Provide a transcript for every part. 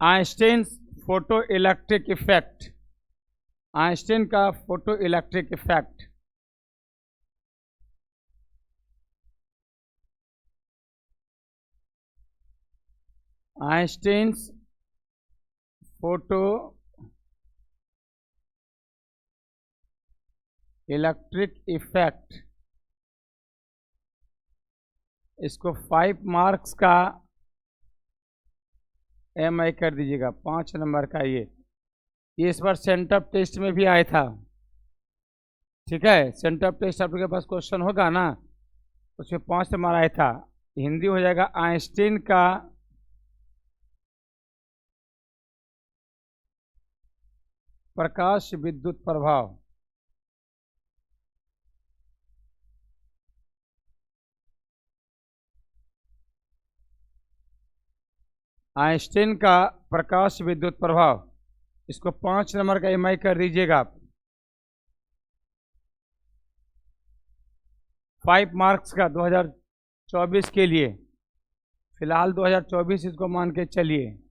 Einstein photo electric effect, Einstein का photo electric effect. Einstein photo electric effect, इसको 5 marks का MI कर दीजिएगा, 5 नंबर का। ये इस बार सेंटर टेस्ट में भी आया था। ठीक है, सेंटर टेस्ट आपके पास क्वेश्चन होगा ना, उसमें 5 नंबर आया था। हिंदी हो जाएगा आइंस्टीन का प्रकाश विद्युत प्रभाव। आइंस्टीन का प्रकाश विद्युत प्रभाव, इसको 5 नंबर का MI कर दीजिएगा आप। 5 मार्क्स का 2024 के लिए, फिलहाल 2024 इसको मान के चलिए।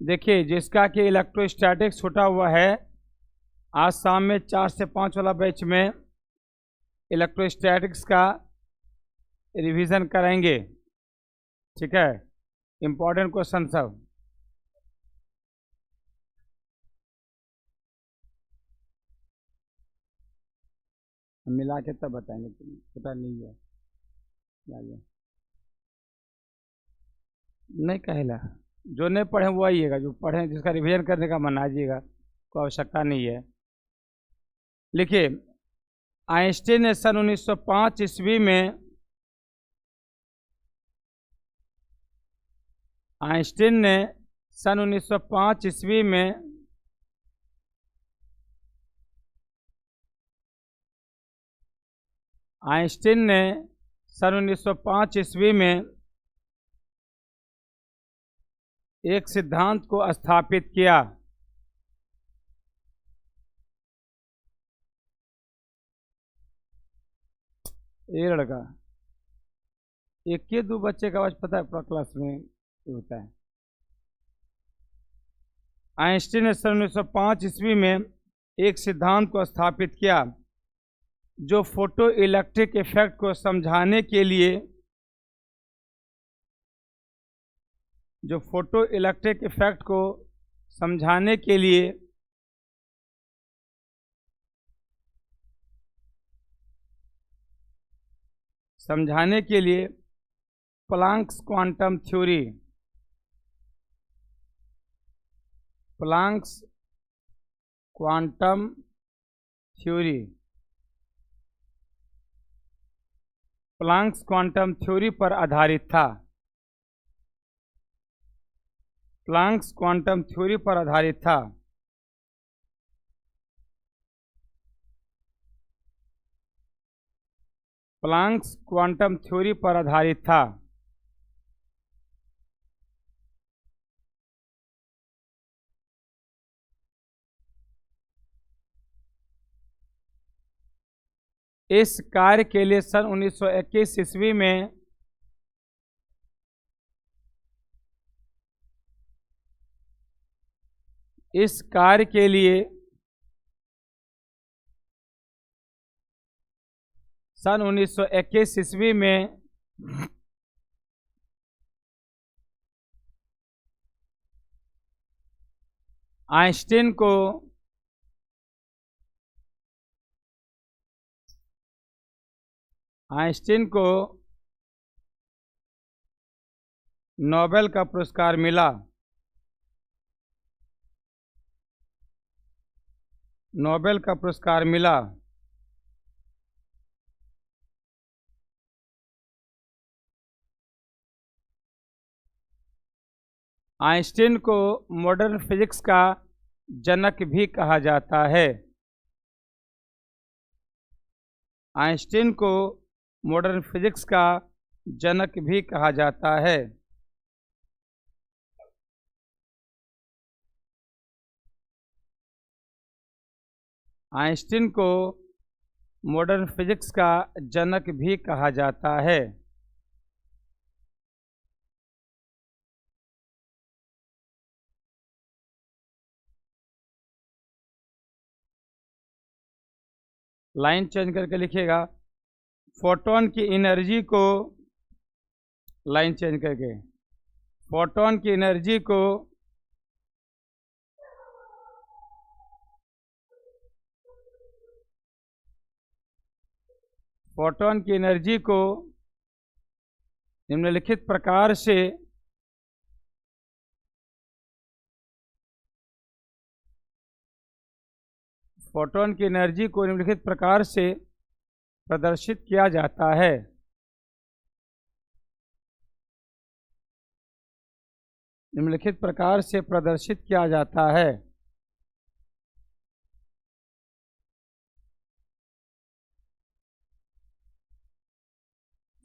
देखिए, जिसका कि इलेक्ट्रोस्टैटिक्स छूटा हुआ है, आज शाम में 4 से 5 वाला बैच में इलेक्ट्रोस्टैटिक्स का रिवीजन करेंगे। ठीक है, इम्पोर्टेंट क्वेश्चन सब। मिला के तब बताएंगे, पता नहीं है नहीं कहेला। जो नहीं पढ़े वो आइएगा, जो पढ़े जिसका रिवीजन करने का मन आइएगा, कोई आवश्यकता नहीं है। लिखिए, आइंस्टीन ने सन 1905 ईस्वी में, आइंस्टीन ने सन 1905 ईस्वी में आइंस्टीन ने सन 1905 ईस्वी में एक सिद्धांत को स्थापित किया। ये लड़का, एक के 2 बच्चे का आवाज पता है पूरा क्लास में होता है। आइंस्टीन ने सन 1905 ईस्वी में एक सिद्धांत को स्थापित किया जो फोटो इलेक्ट्रिक इफेक्ट को समझाने के लिए, जो फोटो इलेक्ट्रिक इफेक्ट को समझाने के लिए Planck's quantum theory, Planck's quantum theory, Planck's quantum theory पर आधारित था। प्लांक्स क्वांटम थ्योरी पर आधारित था। प्लांक्स क्वांटम थ्योरी पर आधारित था। इस कार्य के लिए सन 1921 ईस्वी में इस कार्य के लिए सन 1921 ईस्वी में आइंस्टीन को नोबेल का पुरस्कार मिला। नोबेल का पुरस्कार मिला। आइंस्टीन को मॉडर्न फिजिक्स का जनक भी कहा जाता है। आइंस्टीन को मॉडर्न फिजिक्स का जनक भी कहा जाता है। आइंस्टीन को मॉडर्न फिजिक्स का जनक भी कहा जाता है। लाइन चेंज करके लिखिएगा, फोटोन की एनर्जी को, लाइन चेंज करके, फोटोन की एनर्जी को निम्नलिखित प्रकार से प्रदर्शित किया जाता है। निम्नलिखित प्रकार से प्रदर्शित किया जाता है।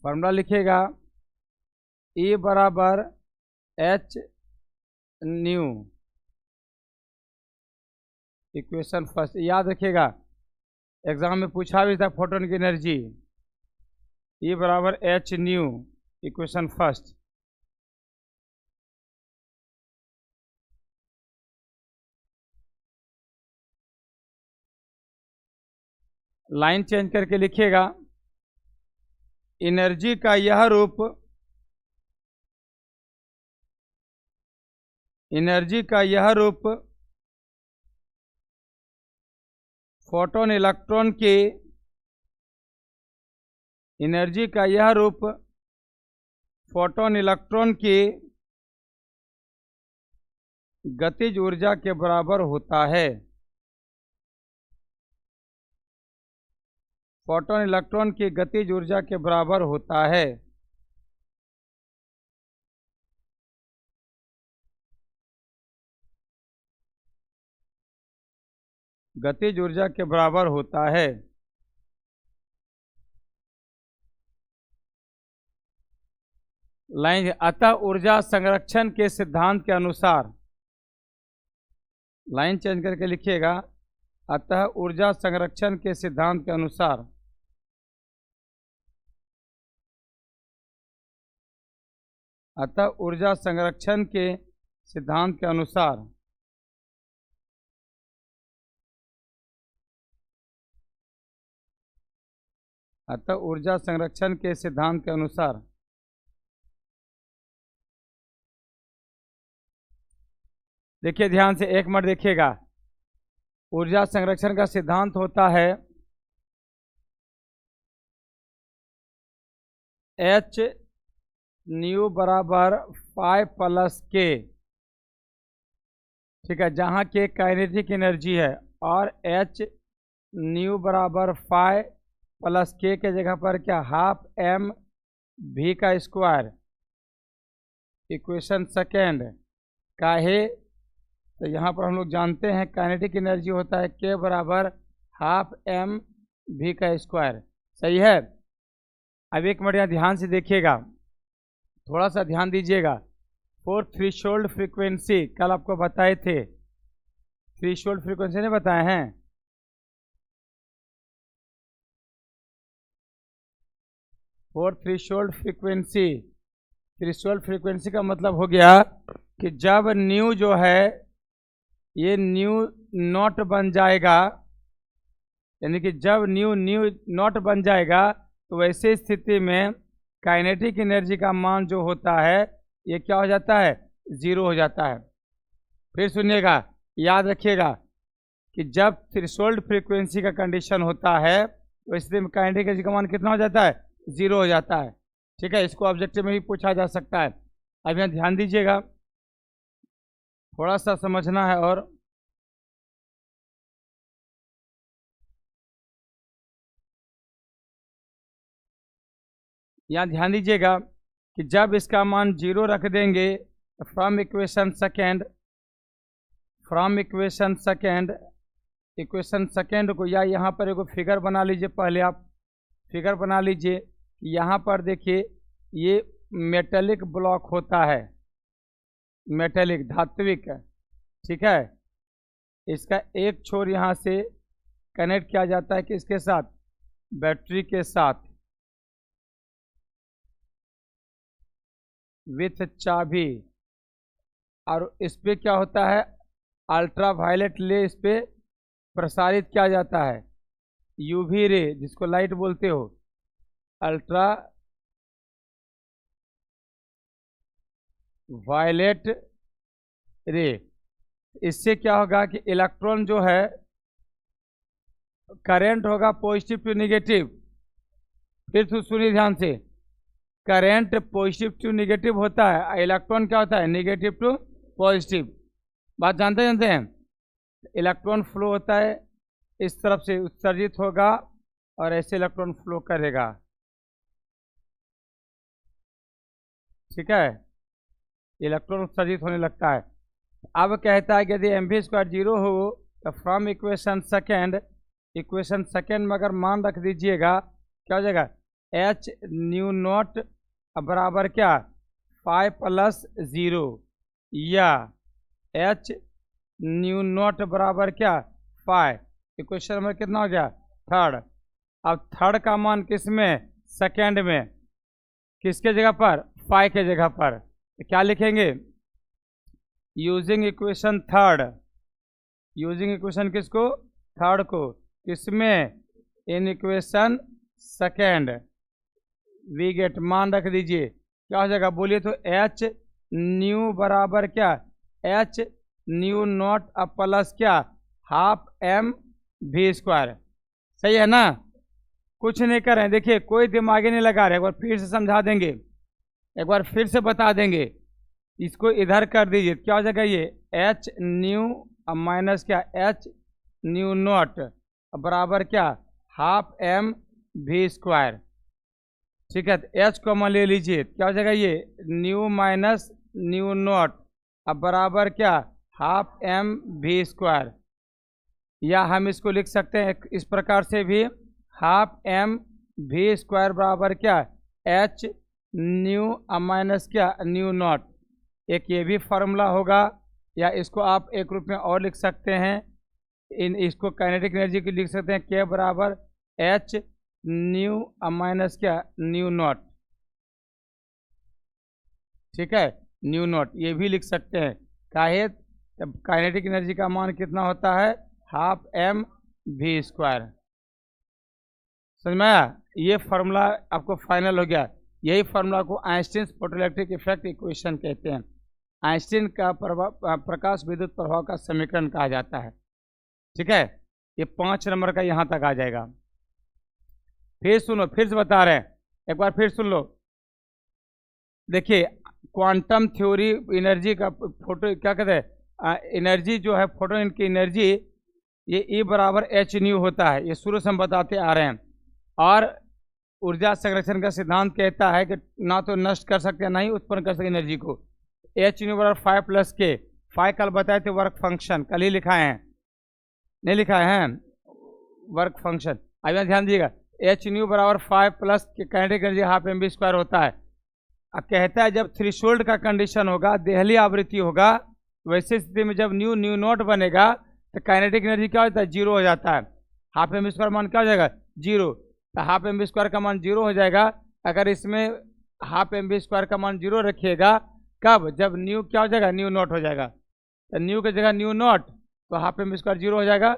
फॉर्मूला लिखिएगा, E बराबर एच न्यू, इक्वेशन फर्स्ट। याद रखिएगा, एग्जाम में पूछा भी था फोटोन की एनर्जी, E बराबर H new, equation first. Line change करके लिखिएगा, एनर्जी का यह रूप, फोटोन इलेक्ट्रॉन की, एनर्जी का यह रूप फोटोन इलेक्ट्रॉन की गतिज ऊर्जा के बराबर होता है। फोटोन इलेक्ट्रॉन की गतिज ऊर्जा के बराबर होता है। गतिज ऊर्जा के बराबर होता है। लाइन, अतः ऊर्जा संरक्षण के सिद्धांत के अनुसार, लाइन चेंज करके लिखिएगा, अतः ऊर्जा संरक्षण के सिद्धांत के अनुसार, अतः ऊर्जा संरक्षण के सिद्धांत के अनुसार अतः ऊर्जा संरक्षण के सिद्धांत के अनुसार देखिए ध्यान से, एक मिनट देखिएगा, ऊर्जा संरक्षण का सिद्धांत होता है एच न्यू बराबर 5 + k, ठीक है, जहाँ के काइनेटिक एनर्जी है, और एच न्यू बराबर 5 + k के जगह पर क्या, ½ m v² इक्वेशन सेकेंड का है। तो यहाँ पर हम लोग जानते हैं काइनेटिक एनर्जी होता है k बराबर ½ m v²। सही है। अब एक मिनट यहाँ ध्यान से देखिएगा, थोड़ा सा ध्यान दीजिएगा। फोर थ्रेशोल्ड फ्रीक्वेंसी कल आपको बताए थे, थ्रेशोल्ड फ्रीक्वेंसी नहीं बताए हैं। Four threshold frequency, threshold frequency का मतलब हो गया कि जब न्यू जो है ये न्यू नॉट बन जाएगा, यानी कि जब न्यू नॉट बन जाएगा तो वैसे स्थिति में काइनेटिक एनर्जी का मान जो होता है ये क्या हो जाता है, 0 हो जाता है। फिर सुनिएगा, याद रखिएगा कि जब थ्रेशोल्ड फ्रीक्वेंसी का कंडीशन होता है तो इस स्थिति में काइनेटिक एनर्जी का मान कितना हो जाता है, 0 हो जाता है। ठीक है, इसको ऑब्जेक्टिव में भी पूछा जा सकता है। अब यहाँ ध्यान दीजिएगा, थोड़ा सा समझना है। और यहाँ ध्यान दीजिएगा कि जब इसका मान 0 रख देंगे, फ्रॉम इक्वेशन सेकेंड को, या यहाँ पर एक फिगर बना लीजिए, पहले आप फिगर बना लीजिए। यहाँ पर देखिए ये मेटेलिक ब्लॉक होता है, मेटेलिक धात्विक, ठीक है। इसका एक छोर यहाँ से कनेक्ट किया जाता है किसके साथ? बैटरी के साथ विथ चाबी। और इस पे क्या होता है? अल्ट्रा वायलेट रे इस पे प्रसारित किया जाता है, यूवी रे जिसको लाइट बोलते हो, अल्ट्रा वायलेट रे। इससे क्या होगा कि इलेक्ट्रॉन जो है, करंट होगा पॉजिटिव टू निगेटिव। फिर तो सुनिए ध्यान से, करंट पॉजिटिव टू निगेटिव होता है, इलेक्ट्रॉन क्या होता है? Negative to positive. बात जानते हैं? इलेक्ट्रॉन फ्लो होता है, इस तरफ से उत्सर्जित होगा और ऐसे इलेक्ट्रॉन फ्लो करेगा। ठीक है, इलेक्ट्रॉन उत्सर्जित होने लगता है। अब कहता है कि यदि mv² 0 हो तो फ्रॉम इक्वेशन सेकेंड में अगर मान रख दीजिएगा, क्या हो जाएगा? h न्यू नॉट बराबर क्या? 5 + 0, या h न्यू नॉट बराबर क्या? 5। इक्वेशन नंबर कितना हो गया? थर्ड। अब थर्ड का मान किस में? सेकेंड में। किसके जगह पर? 5 के जगह पर। तो क्या लिखेंगे? Using equation third, using equation किसको? थर्ड को। किसमें? In equation second we get, मान रख दीजिए, क्या हो जाएगा? बोलिए तो h न्यू बराबर क्या? h न्यू नॉट अब प्लस क्या? Half mv²। सही है ना? कुछ नहीं कर रहे हैं, देखिए कोई दिमागी नहीं लगा रहे। एक बार फिर से समझा देंगे, एक बार फिर से बता देंगे। इसको इधर कर दीजिए, क्या हो जाएगा? ये h न्यू अब माइनस क्या? h न्यू नॉट बराबर क्या? Half mv²। ठीक है, तो h कॉमन ले लीजिए, क्या हो जाएगा? ये न्यू माइनस न्यू नॉट अब बराबर क्या? Half mv²। या हम इसको लिख सकते हैं इस प्रकार से भी, हाफ mv² बराबर क्या? h न्यू माइनस क्या? New not. एक ये भी फार्मूला होगा, या इसको आप एक रूप में और लिख सकते हैं, इसको काइनेटिक एनर्जी की लिख सकते हैं, k बराबर h न्यू माइनस क्या? New not. ठीक है, न्यू नॉट ये भी लिख सकते हैं। काहे? तब काइनेटिक एनर्जी का मान कितना होता है? Half mv²। समझ में आया? ये फार्मूला आपको फाइनल हो गया। यही फार्मूला को आइंस्टीन फोटोइलेक्ट्रिक इफेक्ट इक्वेशन कहते हैं। आइंस्टीन का प्रकाश विद्युत प्रभाव का समीकरण कहा जाता है। ठीक है, ये 5 नंबर का यहाँ तक आ जाएगा। फिर सुनो, फिर से बता रहे हैं, एक बार फिर सुन लो। देखिए, क्वांटम थ्योरी एनर्जी का फोटो क्या कहते हैं? एनर्जी जो है, फोटोन की एनर्जी, ये E बराबर h न्यू होता है। ये शुरू से हम बताते आ रहे हैं। और ऊर्जा संरक्षण का सिद्धांत कहता है कि ना तो नष्ट कर सकते हैं, ना ही उत्पन्न कर सकते एनर्जी को। h न्यू बराबर 5 + k। 5 कल बताए थे वर्क फंक्शन, कल ही लिखाए हैं, नहीं लिखाए हैं वर्क फंक्शन। अब यहाँ ध्यान दीजिएगा, h न्यू बराबर 5 + काइनेटिक एनर्जी हाफ mv² होता है। अब कहता है जब थ्रेशोल्ड का कंडीशन होगा, देहली आवृत्ति होगा, वैसे स्थिति में जब न्यू न्यू नॉट बनेगा तो काइनेटिक एनर्जी क्या होता है? 0 हो जाता है। हाफ mv² मान क्या हो जाएगा? 0। तो हाफ mv² का मान 0 हो जाएगा। अगर इसमें हाफ mv² का मान 0 रखिएगा, कब? जब न्यू क्या हो जाएगा? न्यू नॉट हो जाएगा। तो न्यू की जगह न्यू नॉट, तो हाफ mv² 0 हो जाएगा।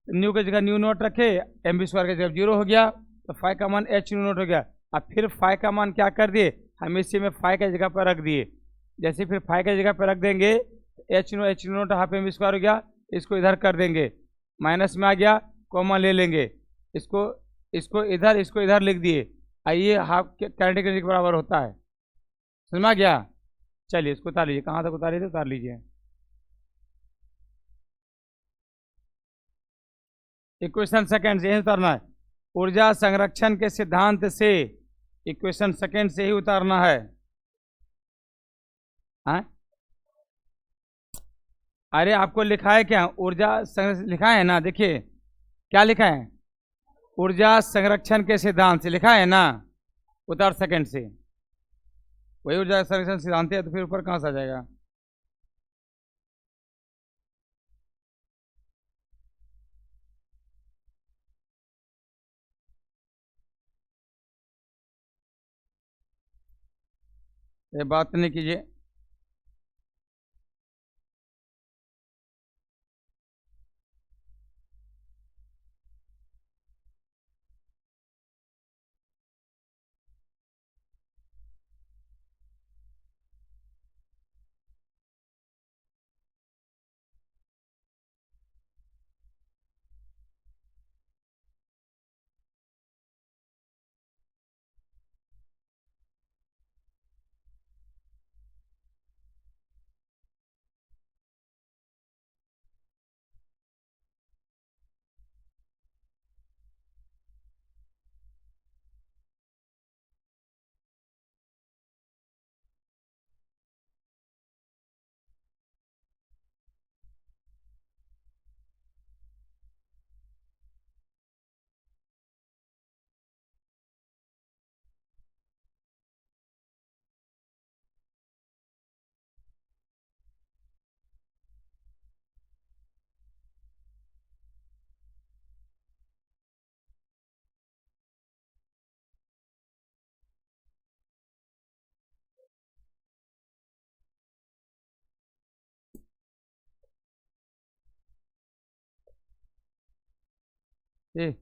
न्यू की जगह न्यू नॉट रखे, mv² की जगह 0 हो गया, तो फाइव का मान h न्यू नॉट हो गया। अब फिर फाइव का मान क्या कर दिए? हम इसी में फाइव की जगह पर रख दिए। जैसे फिर फाइव की जगह पर रख देंगे, h new not half mv² हो गया, इसको इधर कर देंगे, माइनस में आ गया, कॉमन ले लेंगे, इसको इधर लिख दिए। आइए, हाफ काइनेटिक एनर्जी के बराबर होता है। समझ में आ गया? चलिए इसको उतार लीजिए, कहाँ तक उतारिए तो उतार लीजिए। इक्वेशन सेकेंड से ही उतारना है, ऊर्जा संरक्षण के सिद्धांत से, इक्वेशन सेकेंड से ही उतारना है। हाँ? अरे आपको लिखा है क्या? ऊर्जा संरक्षण लिखा है ना, देखिए क्या लिखा है? ऊर्जा संरक्षण के सिद्धांत से लिखा है ना, उतार सेकेंड से। वही ऊर्जा संरक्षण सिद्धांत है, तो फिर ऊपर कहाँ से आ जाएगा? ये बात नहीं कीजिए। ए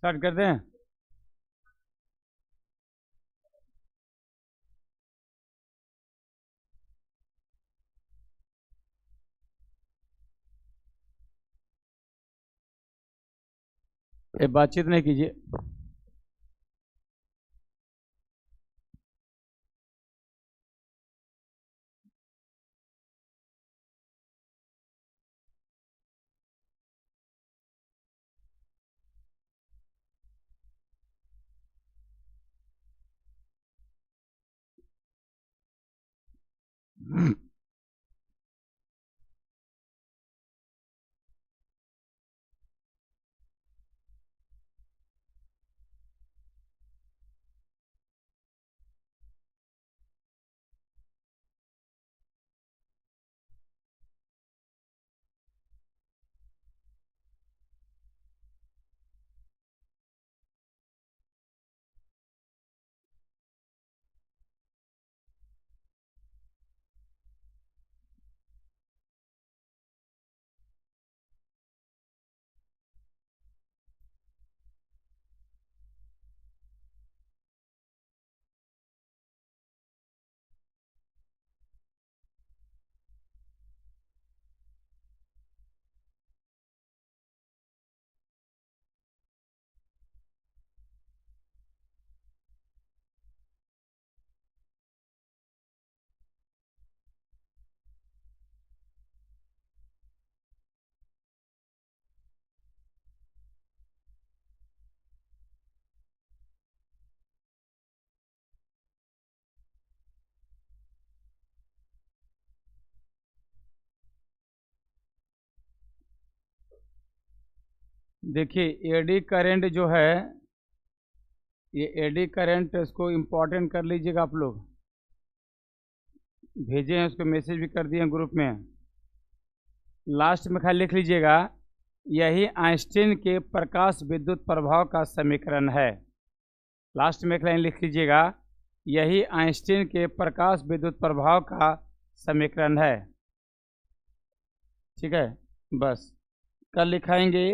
स्टार्ट कर दें। ये बातचीत नहीं कीजिए। देखिए एडी करंट जो है, ये एडी करंट, इसको इम्पोर्टेंट कर लीजिएगा आप लोग। भेजे हैं उसको, मैसेज भी कर दिए हैं ग्रुप में। लास्ट में खाली लिख लीजिएगा, यही आइंस्टीन के प्रकाश विद्युत प्रभाव का समीकरण है। लास्ट में एक लाइन लिख लीजिएगा, यही आइंस्टीन के प्रकाश विद्युत प्रभाव का समीकरण है। ठीक है, बस। कल लिखाएंगे